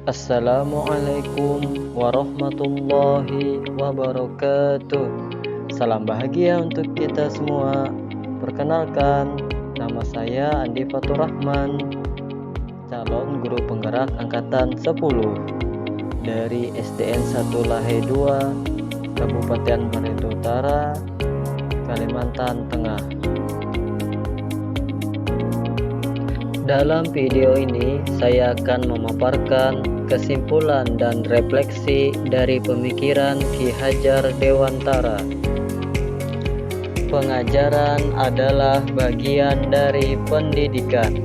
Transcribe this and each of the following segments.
Assalamualaikum warahmatullahi wabarakatuh. Salam bahagia untuk kita semua. Perkenalkan, nama saya Andi Fatur Rahman, calon guru penggerak angkatan 10 dari SDN 1 Lahe 2, Kabupaten Barito Utara, Kalimantan Tengah. Dalam video ini saya akan memaparkan kesimpulan dan refleksi dari pemikiran Ki Hajar Dewantara. Pengajaran adalah bagian dari pendidikan.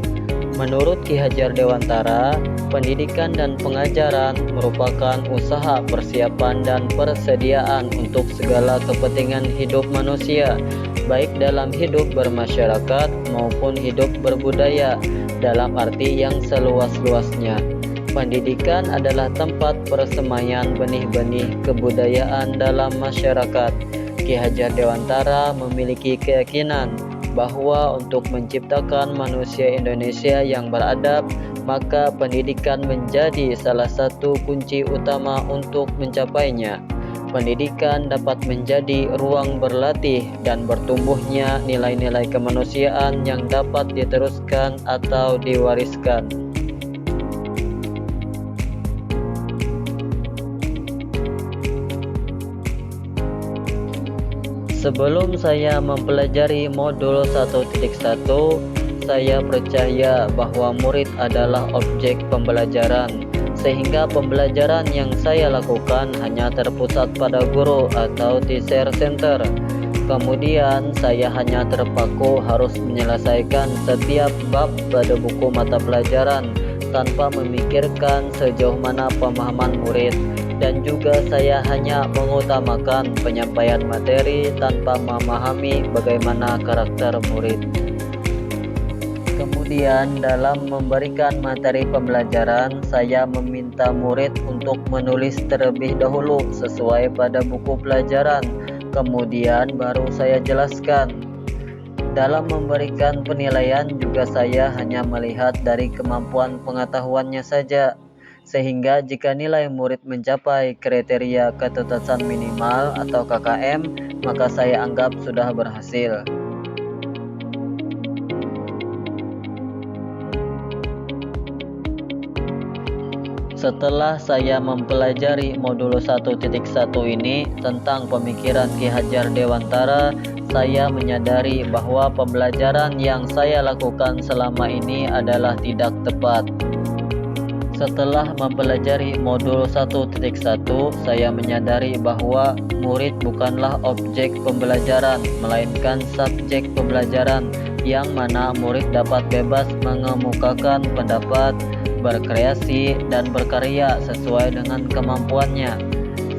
Menurut Ki Hajar Dewantara, pendidikan dan pengajaran merupakan usaha persiapan dan persediaan untuk segala kepentingan hidup manusia, baik dalam hidup bermasyarakat maupun hidup berbudaya dalam arti yang seluas-luasnya. Pendidikan adalah tempat persemaian benih-benih kebudayaan dalam masyarakat. Ki Hajar Dewantara memiliki keyakinan bahwa untuk menciptakan manusia Indonesia yang beradab, maka pendidikan menjadi salah satu kunci utama untuk mencapainya. Pendidikan dapat menjadi ruang berlatih dan bertumbuhnya nilai-nilai kemanusiaan yang dapat diteruskan atau diwariskan. Sebelum saya mempelajari modul 1.1, saya percaya bahwa murid adalah objek pembelajaran, sehingga pembelajaran yang saya lakukan hanya terpusat pada guru atau teacher center. Kemudian saya hanya terpaku harus menyelesaikan setiap bab pada buku mata pelajaran tanpa memikirkan sejauh mana pemahaman murid, dan juga saya hanya mengutamakan penyampaian materi tanpa memahami bagaimana karakter murid. Kemudian dalam memberikan materi pembelajaran, saya meminta murid untuk menulis terlebih dahulu sesuai pada buku pelajaran, kemudian baru saya jelaskan. Dalam memberikan penilaian juga saya hanya melihat dari kemampuan pengetahuannya saja, sehingga jika nilai murid mencapai kriteria ketuntasan minimal atau KKM, maka saya anggap sudah berhasil. Setelah saya mempelajari modul 1.1 ini tentang pemikiran Ki Hajar Dewantara, saya menyadari bahwa pembelajaran yang saya lakukan selama ini adalah tidak tepat. Setelah mempelajari modul 1.1, saya menyadari bahwa murid bukanlah objek pembelajaran, melainkan subjek pembelajaran, yang mana murid dapat bebas mengemukakan pendapat, berkreasi, dan berkarya sesuai dengan kemampuannya.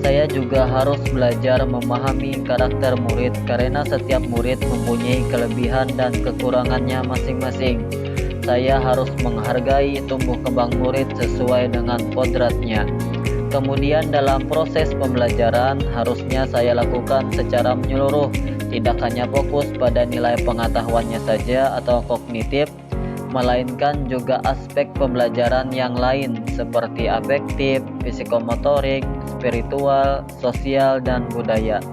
Saya juga harus belajar memahami karakter murid karena setiap murid mempunyai kelebihan dan kekurangannya masing-masing. Saya harus menghargai tumbuh kembang murid sesuai dengan kodratnya. Kemudian dalam proses pembelajaran harusnya saya lakukan secara menyeluruh, tidak hanya fokus pada nilai pengetahuannya saja atau kognitif, melainkan juga aspek pembelajaran yang lain seperti afektif, psikomotorik, spiritual, sosial, dan budaya.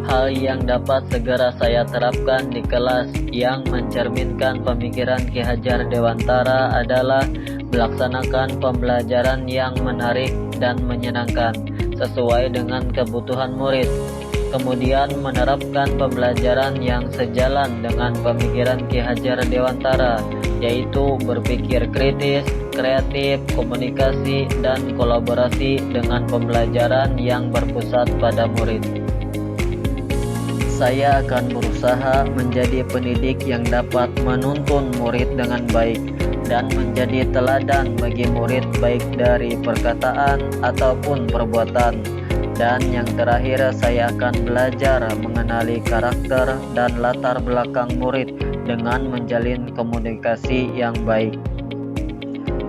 Hal yang dapat segera saya terapkan di kelas yang mencerminkan pemikiran Ki Hajar Dewantara adalah melaksanakan pembelajaran yang menarik dan menyenangkan sesuai dengan kebutuhan murid. Kemudian menerapkan pembelajaran yang sejalan dengan pemikiran Ki Hajar Dewantara, yaitu berpikir kritis, kreatif, komunikasi, dan kolaborasi dengan pembelajaran yang berpusat pada murid. Saya akan berusaha menjadi pendidik yang dapat menuntun murid dengan baik dan menjadi teladan bagi murid baik dari perkataan ataupun perbuatan. Dan yang terakhir, saya akan belajar mengenali karakter dan latar belakang murid dengan menjalin komunikasi yang baik.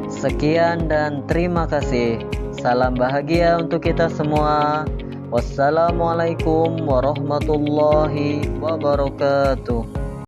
Sekian dan terima kasih. Salam bahagia untuk kita semua. Wassalamualaikum warahmatullahi wabarakatuh.